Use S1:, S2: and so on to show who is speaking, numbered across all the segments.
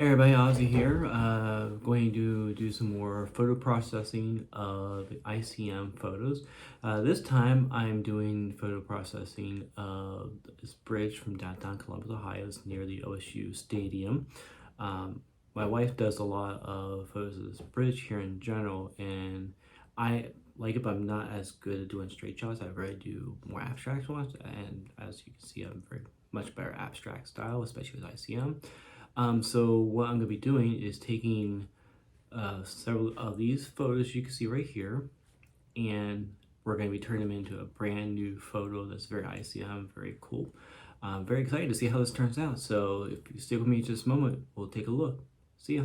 S1: Hey everybody, Ozzy here. Going to do some more photo processing of ICM photos. This time I'm doing photo processing of this bridge from downtown Columbus, Ohio. It's near the OSU Stadium. My wife does a lot of photos of this bridge here in general, and I like it, but I'm not as good at doing straight shots. I'd rather do more abstract ones, and as you can see, I'm very much better abstract style, especially with ICM. So what I'm going to be doing is taking several of these photos you can see right here, and we're going to be turning them into a brand new photo that's very ICM, very cool. I'm very excited to see how this turns out. So if you stick with me just a moment, we'll take a look. See ya.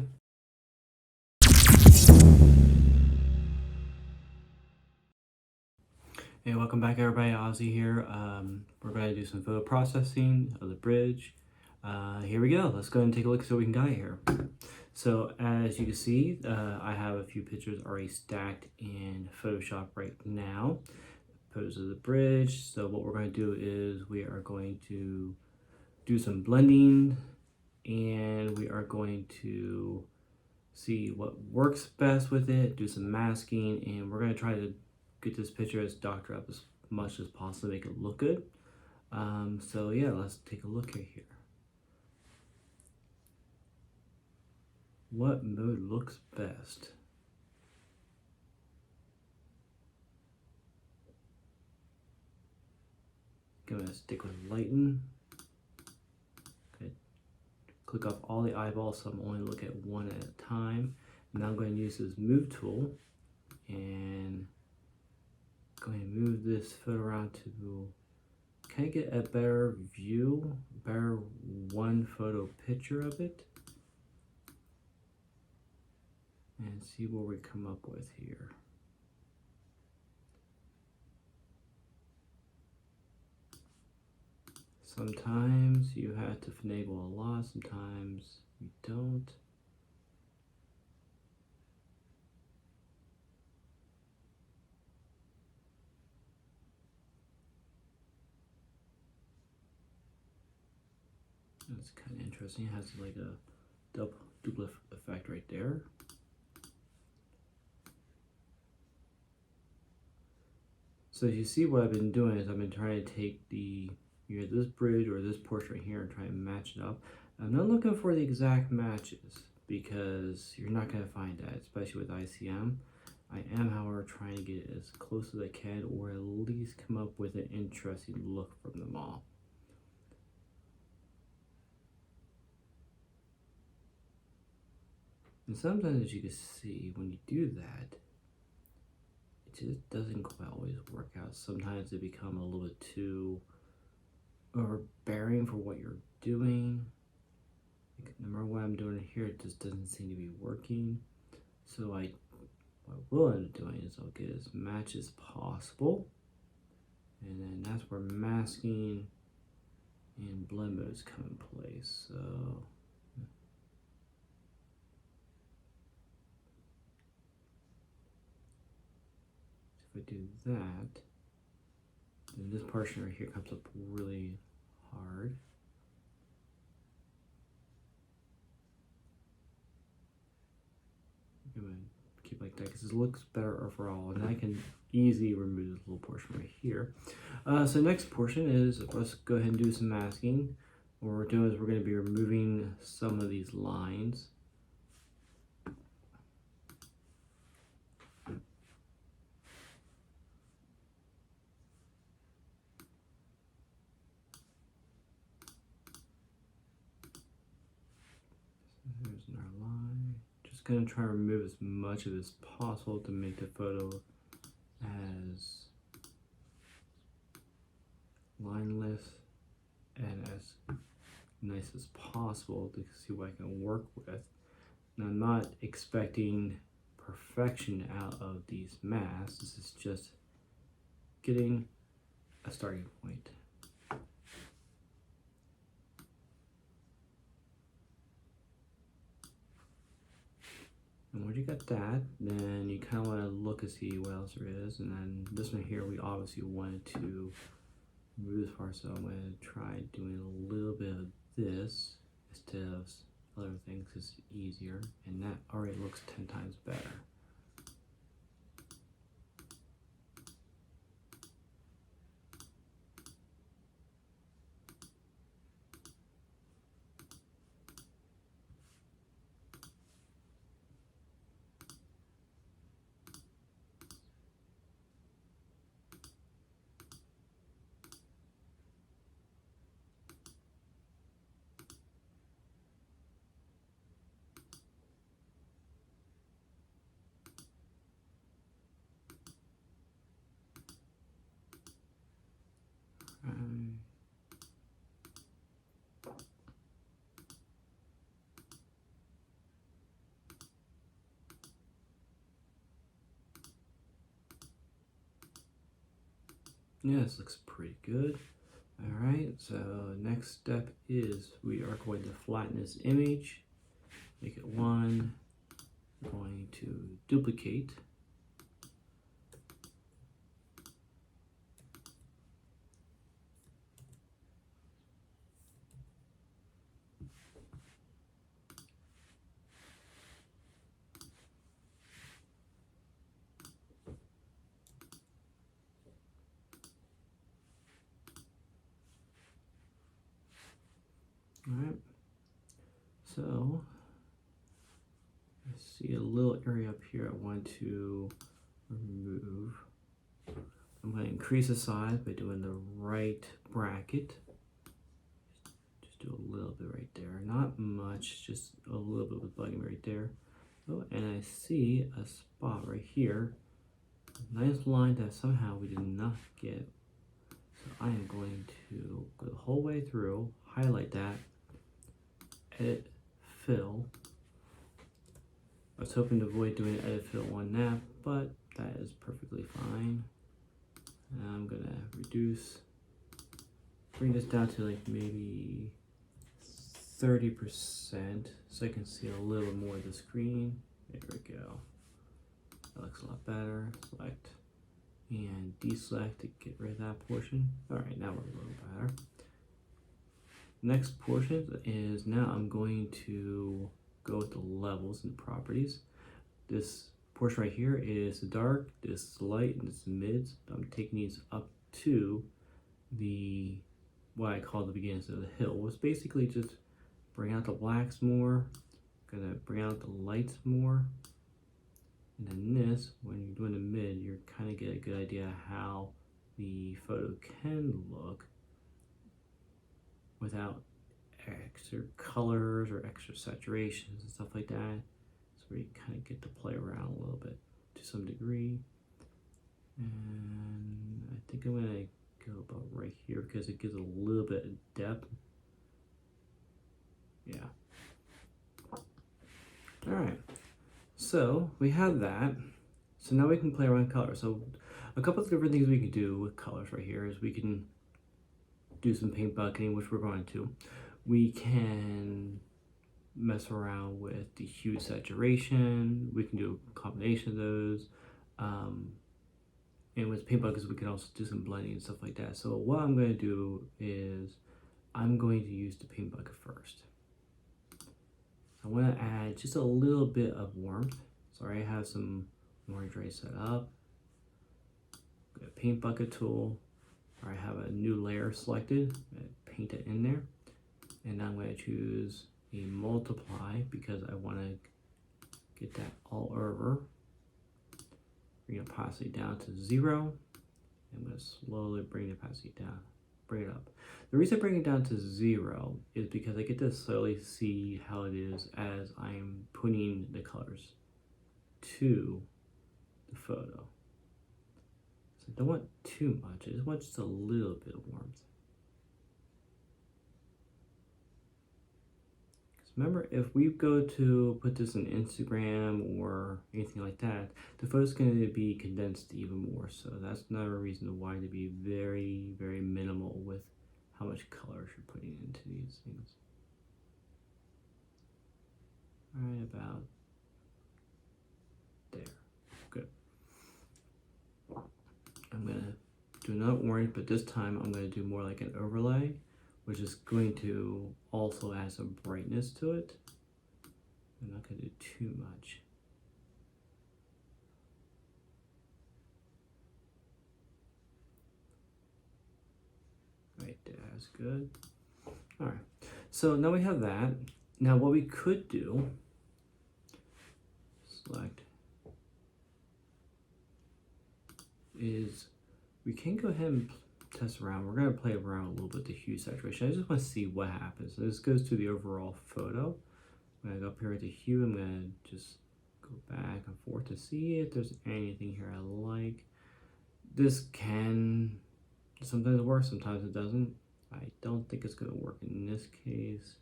S1: Hey, welcome back everybody, Ozzy here. We're going to do some photo processing of the bridge. Here we go. Let's go ahead and take a look at what we can got here. So as you can see, I have a few pictures already stacked in Photoshop right now. Photos of the bridge. So what we're going to do is we are going to do some blending, and we are going to see what works best with it, do some masking, and we're going to try to get this picture as doctored up as much as possible to make it look good. So yeah, let's take a look at here. What mode looks best? Gonna stick with lighten. Okay. Click off all the eyeballs so I'm only looking at one at a time. Now I'm going to use this move tool and going to move this photo around to kind of get a better view, better one photo picture of it, and see what we come up with here. Sometimes you have to finagle a lot, sometimes you don't. That's kind of interesting. It has like a double effect right there. So you see what I've been doing is I've been trying to take this bridge or this portion right here and try and match it up. I'm not looking for the exact matches because you're not going to find that, especially with ICM. I am, however, trying to get as close as I can, or at least come up with an interesting look from them all. And sometimes, as you can see, when you do that, it just doesn't quite always work out. Sometimes they become a little bit too overbearing for what you're doing. Like, no matter what I'm doing here, it just doesn't seem to be working. So what I will end up doing is I'll get as match as possible, and then that's where masking and blend modes come in place. So if I do that, then this portion right here comes up really hard. I'm gonna keep like that because it looks better overall, and I can easily remove this little portion right here. So next portion is, let's go ahead and do some masking. What we're doing is we're going to be removing some of these lines. There's our line. Just going to try to remove as much of it as possible to make the photo as lineless and as nice as possible to see what I can work with. Now, I'm not expecting perfection out of these masks. This is just getting a starting point. And once you got that, then you kind of want to look and see what else there is. And then this one here, we obviously wanted to move this far, so I'm going to try doing a little bit of this instead of other things is easier, and that already looks 10 times better. Yeah, this looks pretty good. Alright, so next step is we are going to flatten this image, make it one. We're going to duplicate. Alright, so I see a little area up here I want to remove. I'm going to increase the size by doing the right bracket. Just do a little bit right there, not much, just a little bit with bugging right there. Oh, and I see a spot right here, a nice line that somehow we did not get. So I am going to go the whole way through, highlight that, edit, fill. I was hoping to avoid doing edit, fill on that, but that is perfectly fine. And I'm gonna reduce, bring this down to like maybe 30% so I can see a little more of the screen. There we go. That looks a lot better. Select and deselect to get rid of that portion. All right, now we're a little better. Next portion is now I'm going to go with the levels and properties. This portion right here is the dark, this is the light, and this is the mids. I'm taking these up to the what I call the beginnings of the hill. Was basically just bring out the blacks more, gonna bring out the lights more, and then this, when you're doing the mid, you're kind of get a good idea how the photo can look without extra colors or extra saturations and stuff like that. So where you kind of get to play around a little bit to some degree. And I think I'm gonna go about right here because it gives a little bit of depth. Yeah. All right. So we have that. So now we can play around with colors. So a couple of different things we can do with colors right here is we can do some paint bucketing, which we're going to. We can mess around with the hue and saturation. We can do a combination of those. And with paint buckets, we can also do some blending and stuff like that. So what I'm going to do is I'm going to use the paint bucket first. I want to add just a little bit of warmth. So I have some orange right set up. Got a paint bucket tool. I have a new layer selected. Paint it in there. And I'm going to choose a multiply because I want to get that all over. Bring the opacity down to 0. I'm going to slowly bring the opacity down, bring it up. The reason I bring it down to 0 is because I get to slowly see how it is as I'm putting the colors to the photo. So I don't want too much, I just want just a little bit of warmth. Remember, if we go to put this on Instagram or anything like that, the photo's going to be condensed even more. So that's another reason why to be very, very minimal with how much color you're putting into these things. Right about there. Good. I'm going to do another orange, but this time I'm going to do more like an overlay, which is going to also add some brightness to it. I'm not going to do too much. Right there, that's good. All right, so now we have that. Now what we could do, select, is we can go ahead and test around. We're going to play around a little bit with the hue saturation. I just want to see what happens. So this goes to the overall photo. When I go up here with the hue, I'm going to just go back and forth to see if there's anything here I like. This can sometimes work, sometimes it doesn't. I don't think it's going to work in this case.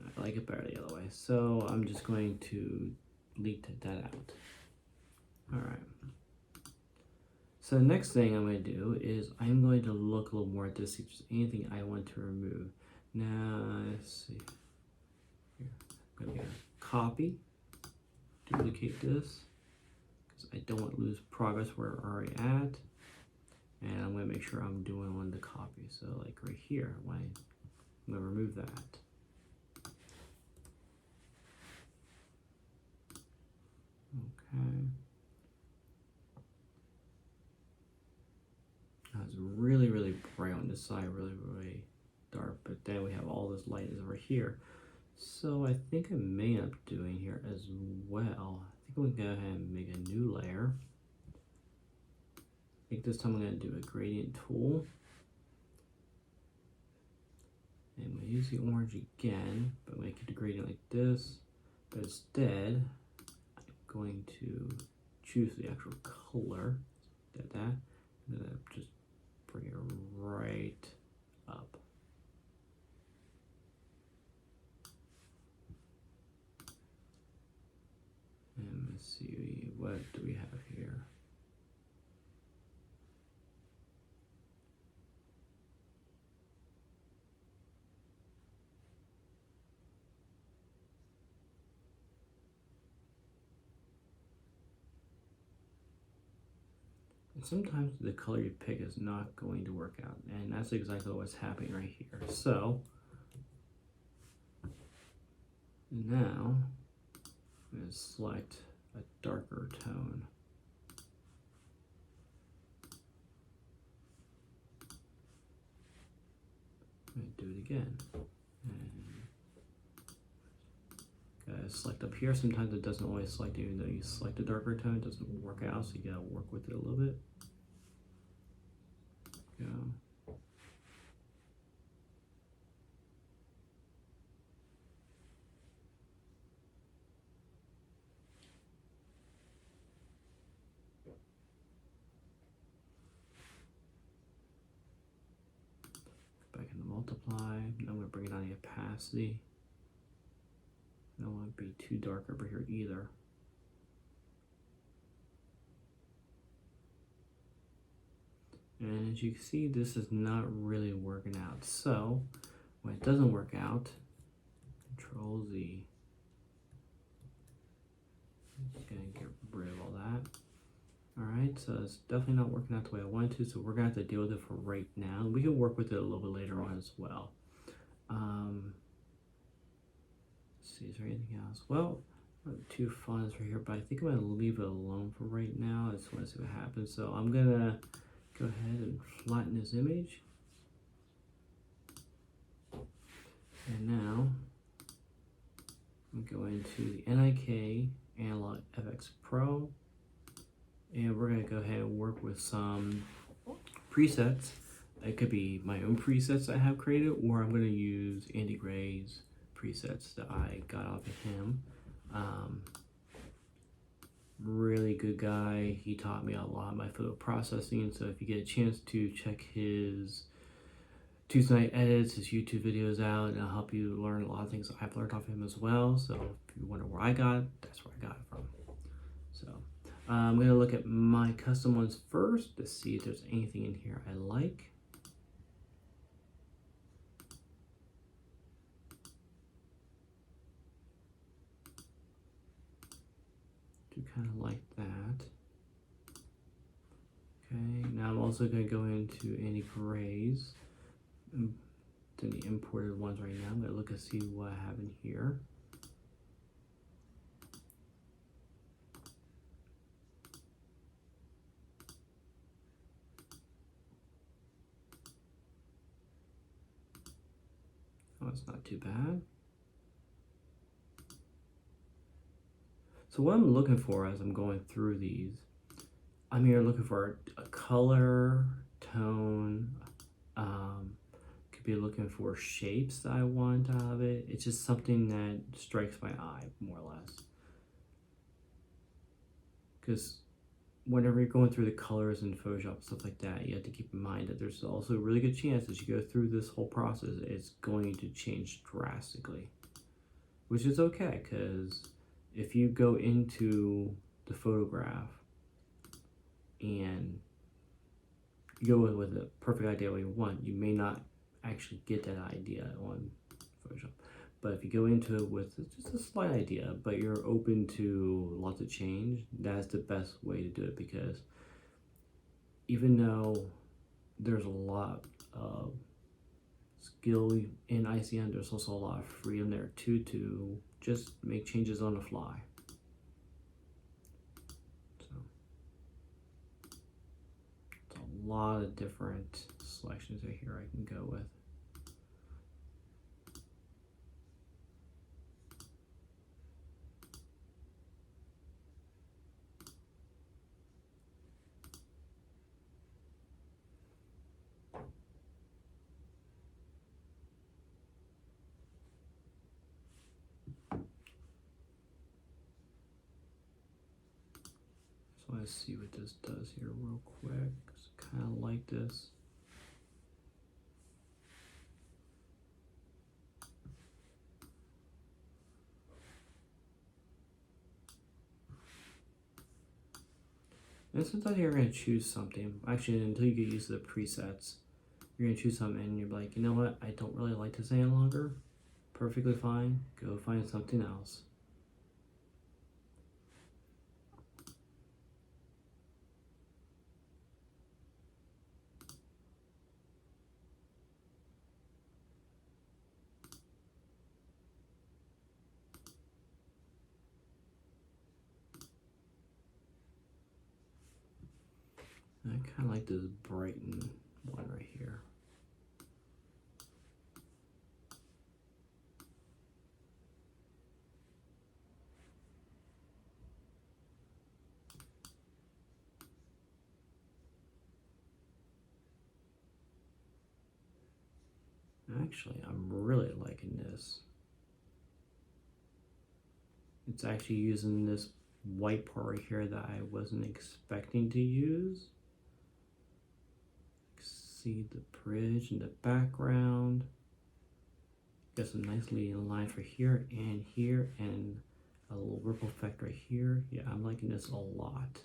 S1: I like it better the other way. So I'm just going to delete that out. All right. So the next thing I'm going to do is I'm going to look a little more at this, see if there's anything I want to remove. Now, let's see. Here, I'm going to get a copy, duplicate this, because I don't want to lose progress where we're already at. And I'm going to make sure I'm doing one of the copies. So like right here, I'm going to remove that. Okay. It's really, really bright on this side, really, really dark, but then we have all this light over here. So I think I may end up doing here as well. I think I'm gonna go ahead and make a new layer. I think this time I'm gonna do a gradient tool. And I'm gonna use the orange again, but I'm gonna keep the gradient like this. But instead, I'm going to choose the actual color, and then just bring it right up. And let's see, what do we have here? And sometimes the color you pick is not going to work out, and that's exactly what's happening right here. So now I'm going to select a darker tone. I'm going to do it again. And select up here. Sometimes it doesn't always select, even though you select a darker tone, it doesn't work out, so you gotta work with it a little bit. Go. Back into multiply. Now I'm gonna bring it on the opacity. I don't want to be too dark over here either. And as you can see, this is not really working out. So when it doesn't work out, Control Z. Just gonna get rid of all that. All right, so it's definitely not working out the way I wanted to, so we're gonna have to deal with it for right now. We can work with it a little bit later on as well. Let's see, is there anything else? Well, two fonts right here, but I think I'm gonna leave it alone for right now. I just wanna see what happens. So I'm gonna go ahead and flatten this image. And now I'm going to the NIK Efex Pro, and we're going to go ahead and work with some presets. It could be my own presets I have created, or I'm going to use Andy Gray's presets that I got off of him. Really good guy. He taught me a lot of my photo processing, so if you get a chance to check his Tuesday Night Edits, his YouTube videos out, and I'll help you learn a lot of things that I've learned off him as well. So if you wonder where I got it, that's where I got it from. So I'm going to look at my custom ones first to see if there's anything in here I like. Do kind of like that. Okay, now I'm also going to go into Andy Gray's any imported ones right now. I'm gonna look and see what I have in here. Oh, it's not too bad. So what I'm looking for as I'm going through these, I'm here looking for a color, tone, could be looking for shapes that I want out of it. It's just something that strikes my eye, more or less. Because whenever you're going through the colors in Photoshop and stuff like that, you have to keep in mind that there's also a really good chance as you go through this whole process, it's going to change drastically. Which is okay, because if you go into the photograph and you go with a perfect idea what you want, you may not actually get that idea on Photoshop. But if you go into it with just a slight idea, but you're open to lots of change, that's the best way to do it, because even though there's a lot of skill in ICM, there's also a lot of freedom there too to just make changes on the fly. So it's a lot of different selections right here I can go with. So let's see what this does here real quick. It's kind of like this. And sometimes you're going to choose something. Actually, until you get used to the presets, you're going to choose something and you're like, you know what, I don't really like this any longer. Perfectly fine. Go find something else. I kind of like this brighten one right here. Actually, I'm really liking this. It's actually using this white part right here that I wasn't expecting to use. See the bridge in the background. Got some nice leading line for here, and a little ripple effect right here. Yeah, I'm liking this a lot.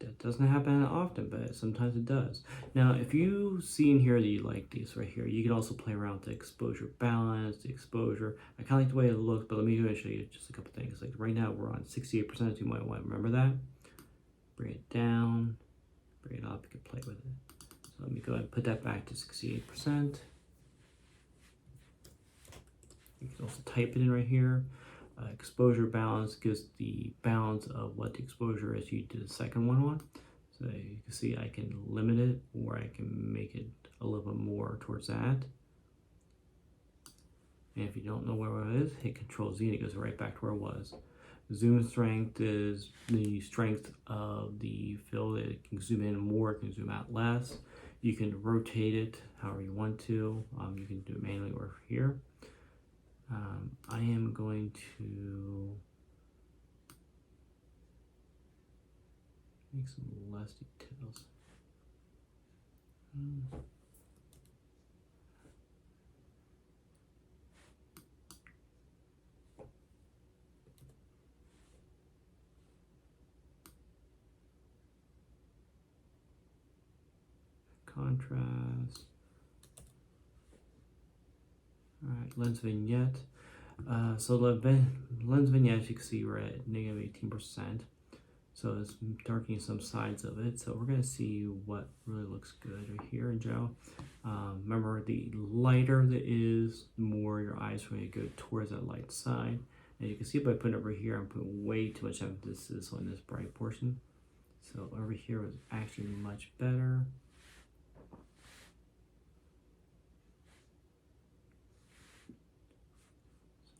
S1: That doesn't happen often, but sometimes it does. Now, if you see in here that you like these right here, you can also play around with the exposure balance, the exposure. I kind of like the way it looks, but let me go and show you just a couple things. Like right now, we're on 68%, so you might want to remember that. Bring it down, bring it up, you can play with it. So let me go ahead and put that back to 68%. You can also type it in right here. Exposure balance gives the balance of what the exposure is you did the second one on. So you can see I can limit it, or I can make it a little bit more towards that. And if you don't know where it is, hit Control Z and it goes right back to where it was. Zoom strength is the strength of the fill. It can zoom in more, it can zoom out less. You can rotate it however you want to. You can do it manually or here. I am going to make some less details. Contrast. Alright, lens vignette. So the lens vignette, as you can see, we're at -18%. So it's darkening some sides of it. So we're gonna see what really looks good right here in general. Remember, the lighter that is, the more your eyes are gonna go towards that light side. And you can see by putting over here, I'm putting way too much emphasis on this bright portion. So over here was actually much better.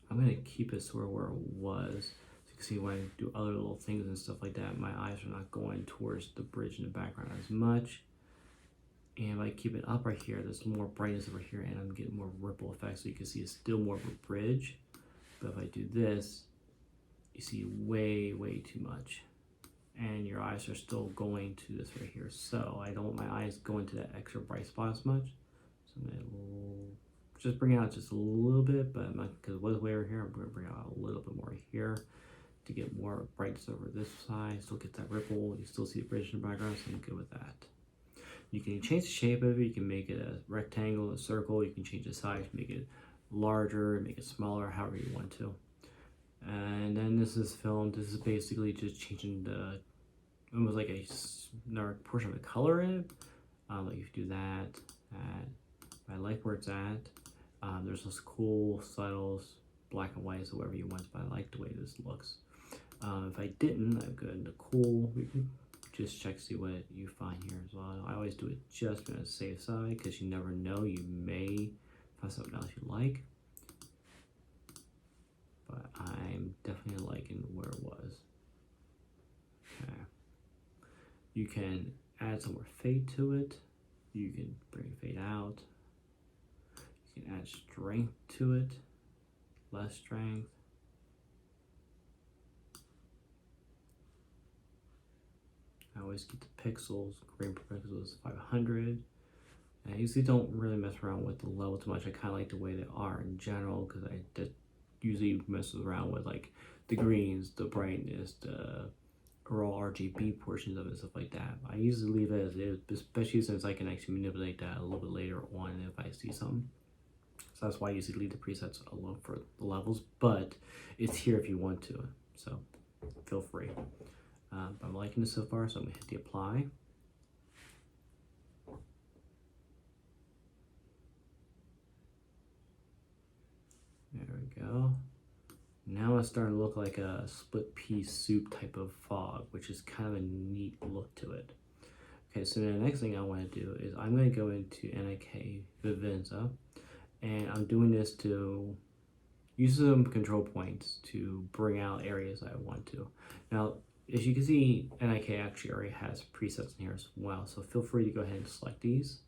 S1: I'm gonna keep it sort of where it was. So you can see when I do other little things and stuff like that, my eyes are not going towards the bridge in the background as much. And if I keep it up right here, there's more brightness over here and I'm getting more ripple effects. So you can see it's still more of a bridge. But if I do this, you see way, way too much. And your eyes are still going to this right here. So I don't want my eyes going to that extra bright spot as much. So I'm gonna just bring it out just a little bit, but I'm not, because it was way over here, I'm gonna bring it out a little bit more here to get more brightness over this side. Still get that ripple, you still see the bridge in the background, so I'm good with that. You can change the shape of it, you can make it a rectangle, a circle, you can change the size, make it larger, make it smaller, however you want to. And then this is filmed, this is basically just changing the, almost like another portion of the color in it. Like if you do that, I like where it's at. There's this cool, subtle, black and white, so whatever you want, but I like the way this looks. If I didn't, I'd go into cool. You can just check to see what you find here as well. I always do it just on the safe side because you never know, you may find something else you like. But I'm definitely liking where it was. Okay. You can add some more fade to it. You can bring fade out. You can add strength to it, less strength. I always keep the pixels, grain per pixel is 500. And I usually don't really mess around with the level too much. I kind of like the way they are in general because I usually mess around with like the greens, the brightness, the raw RGB portions of it, stuff like that. I usually leave it as is, especially since I can actually manipulate that a little bit later on if I see something. So that's why I usually leave the presets alone for the levels, but it's here if you want to, so feel free. I'm liking this so far, so I'm gonna hit the apply. There we go. Now it's starting to look like a split pea soup type of fog, which is kind of a neat look to it. Okay, so the next thing I want to do is I'm going to go into NIK Vivenza, and I'm doing this to use some control points to bring out areas I want to. Now, as you can see, NIK actually already has presets in here as well, so feel free to go ahead and select these.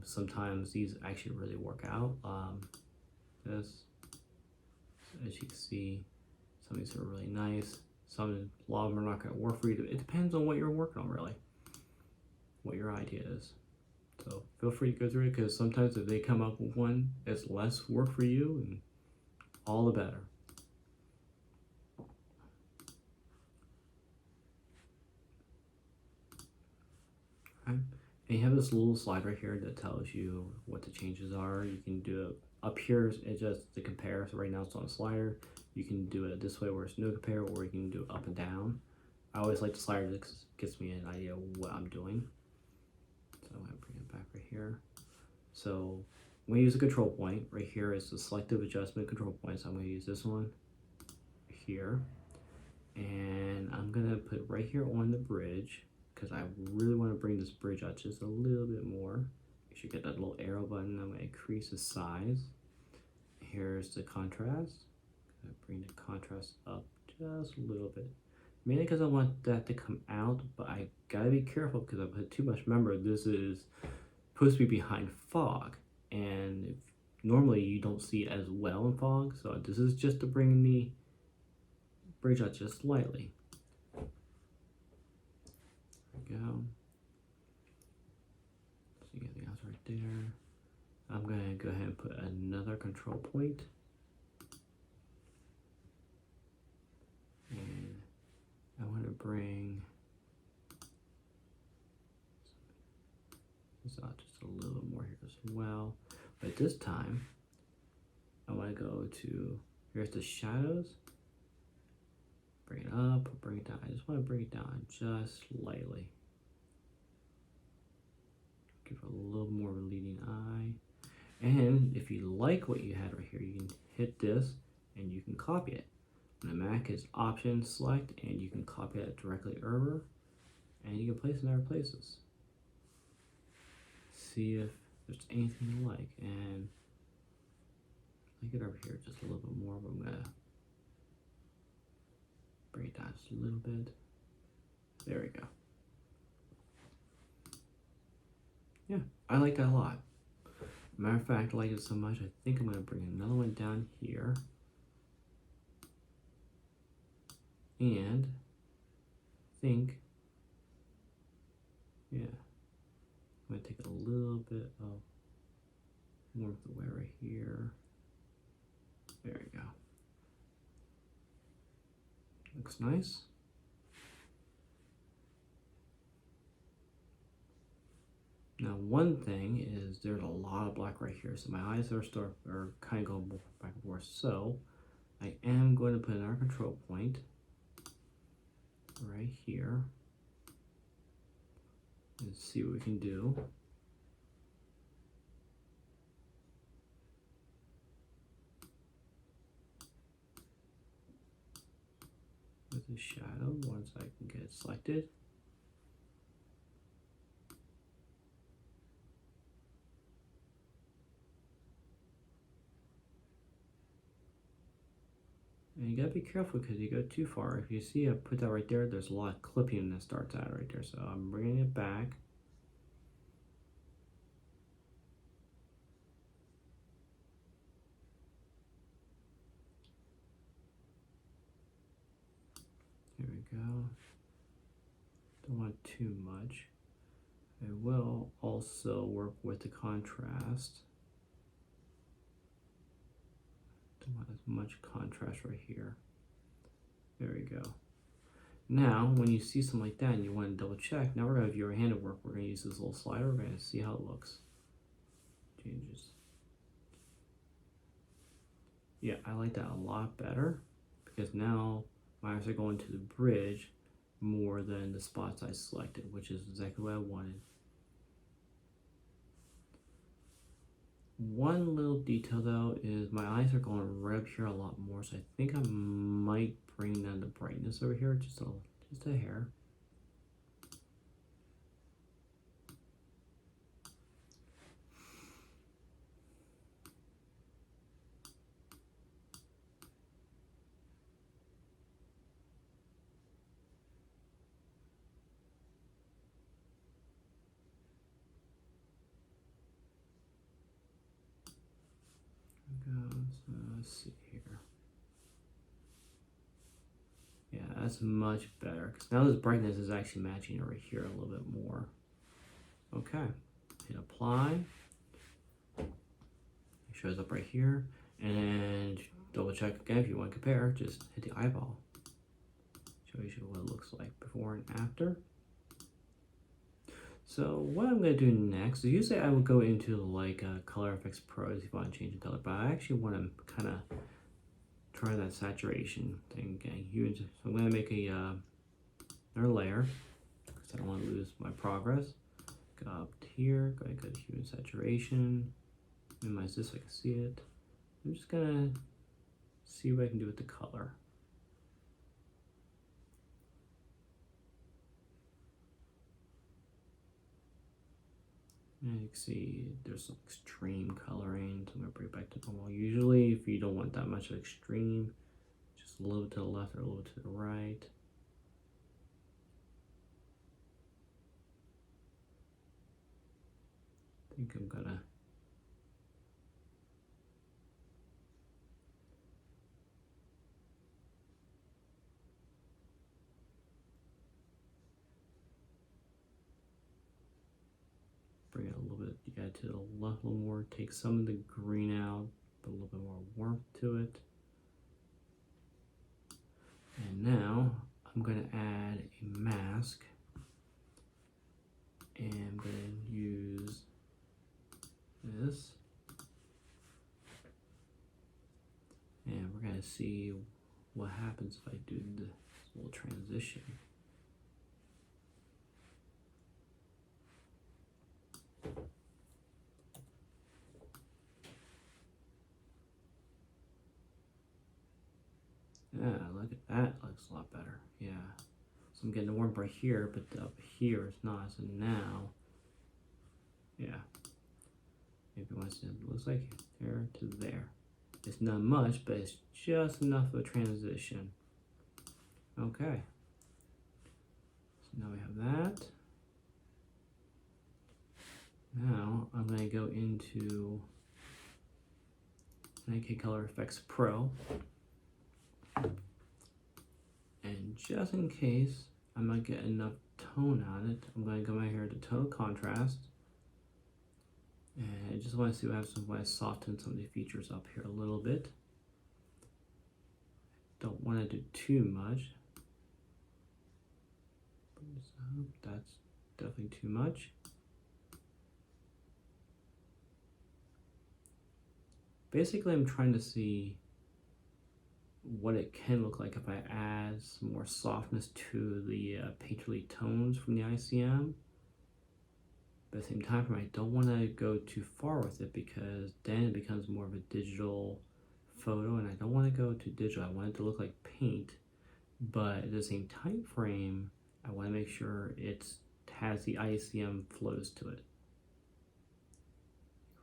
S1: Sometimes these actually really work out. This, as you can see, some of these are really nice. A lot of them are not going to work for you. It depends on what you're working on, really, what your idea is. So feel free to go through it, because sometimes if they come up with one that's less work for you, and all the better. Okay. And you have this little slide right here that tells you what the changes are. You can do it up here, it's just the compare. So right now it's on a slider. You can do it this way where it's no compare, or you can do it up and down. I always like the slider because it gives me an idea of what I'm doing. So I'm gonna bring it back right here. So I'm gonna use a control point. Right here is the selective adjustment control point. So I'm gonna use this one here. And I'm gonna put right here on the bridge, because I really want to bring this bridge out just a little bit more. You should get that little arrow button. I'm going to increase the size. Here's the contrast. I'm going to bring the contrast up just a little bit. Mainly because I want that to come out, but I gotta be careful because I put too much. Remember, this is supposed to be behind fog, and normally you don't see it as well in fog, so this is just to bring the bridge out just slightly. There we go. See anything else right there? I'm gonna go ahead and put another control point. And I want to bring this out just a little more here as well. But this time, I want to go to, here's the shadows. Bring it up, bring it down. I just want to bring it down just lightly. Give it a little more leading eye. And if you like what you had right here, you can hit this and you can copy it. On the Mac is Option Select, and you can copy it directly over, and you can place it in other places. See if there's anything you like, and I get over here just a little bit more, but I'm gonna bring it down just a little bit. There we go. Yeah, I like that a lot. Matter of fact, I like it so much, I think I'm gonna bring another one down here. And think, yeah, I'm gonna take a little bit of warmth away right here. There we go. Looks nice. Now, one thing is there's a lot of black right here, so my eyes are kind of going back and forth. So I am going to put in our control point right here and see what we can do. With the shadow, once I can get it selected. And you gotta be careful because you go too far. If you see I put that right there, there's a lot of clipping that starts out right there. So I'm bringing it back. Here we go. Don't want too much. I will also work with the contrast. Don't want as much contrast right here. There we go. Now, when you see something like that and you want to double check, now we're going to view our handiwork. We're going to use this little slider. We're going to see how it looks. Changes. Yeah, I like that a lot better because now my eyes are going to the bridge more than the spots I selected, which is exactly what I wanted. One little detail though is my eyes are going right up here a lot more, so I think I might bring down the brightness over here just a hair. Let's see here. Yeah, that's much better because now this brightness is actually matching over here a little bit more. Okay, hit apply. It shows up right here, and double check again if you want to compare. Just hit the eyeball. Shows you what it looks like before and after. So what I'm going to do next is usually I would go into like Color Efex Pro if you want to change the color, but I actually want to kind of try that saturation thing again. So I'm going to make another layer because I don't want to lose my progress. Go up to here, go to Hue and Saturation, minimize this so I can see it. I'm just going to see what I can do with the color. And you can see there's some extreme coloring, so I'm going to bring it back to normal. Usually, if you don't want that much of extreme, just a little to the left or a little to the right. I think I'm going to bring it a little bit, you got to the left a little more, take some of the green out, put a little bit more warmth to it. And now I'm going to add a mask, and I'm going to use this, and we're going to see what happens if I do this. transition. Yeah, look at that, looks a lot better. Yeah, so I'm getting warm right here, but up here it's not. So now, yeah, maybe once it looks like there to there. It's not much, but it's just enough of a transition. Okay, so now we have that. Now I'm going to go into NIK Color Efex Pro. And just in case I might get enough tone on it, I'm going to come out here to tone contrast. And I just want to see what happens when I soften some of the features up here a little bit. Don't want to do too much. That's definitely too much. Basically, I'm trying to see what it can look like if I add some more softness to the painterly tones from the ICM. But at the same time, I don't want to go too far with it because then it becomes more of a digital photo, and I don't want to go too digital. I want it to look like paint, but at the same time frame, I want to make sure it has the ICM flows to it.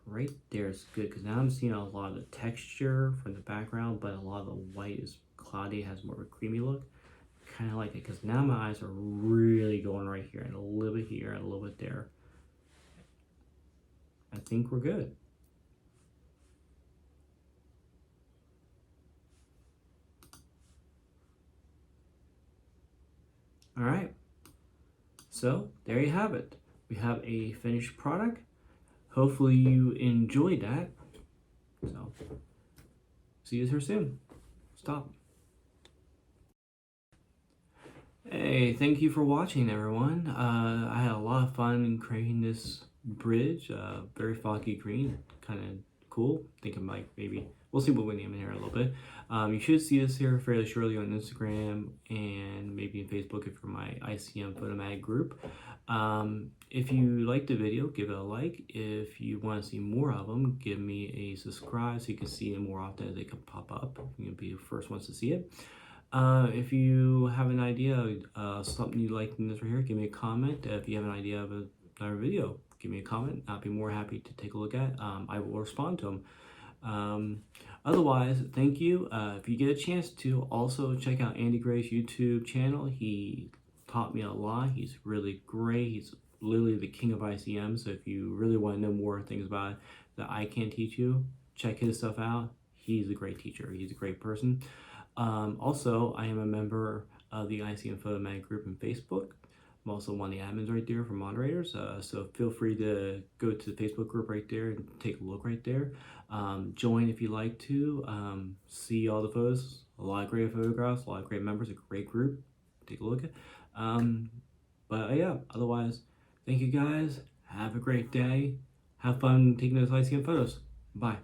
S1: Right there is good because now I'm seeing a lot of the texture from the background, but a lot of the white is cloudy, has more of a creamy look. Kind of like it because now my eyes are really going right here and a little bit here and a little bit there. I think we're good. All right, so there you have it. We have a finished product. Hopefully you enjoyed that. So, see you here soon. Stop. Hey, thank you for watching, everyone. I had a lot of fun creating this bridge. Very foggy green, kind of cool. Thinking like maybe we'll see what we name it here in a little bit. You should see this here fairly shortly on Instagram and maybe in Facebook if you're my ICM Photomag group. If you liked the video, give it a like. If you want to see more of them, give me a subscribe so you can see them more often as they can pop up. You'll be the first ones to see it. If you have an idea of something you like in this right here, give me a comment. If you have an idea of another video, give me a comment. I'll be more happy to take a look at. I will respond to them. Otherwise, thank you. If you get a chance to, also check out Andy Gray's YouTube channel. He taught me a lot. He's really great. He's literally the king of ICM. So if you really want to know more things about it that I can't teach you, check his stuff out. He's a great teacher. He's a great person. Also, I am a member of the ICM Photomag group in Facebook. I'm also one of the admins right there for moderators. So feel free to go to the Facebook group right there and take a look right there. Join if you like to. See all the photos. A lot of great photographs, a lot of great members, a great group. Take a look at. But yeah, otherwise, thank you guys. Have a great day. Have fun taking those ICM photos. Bye.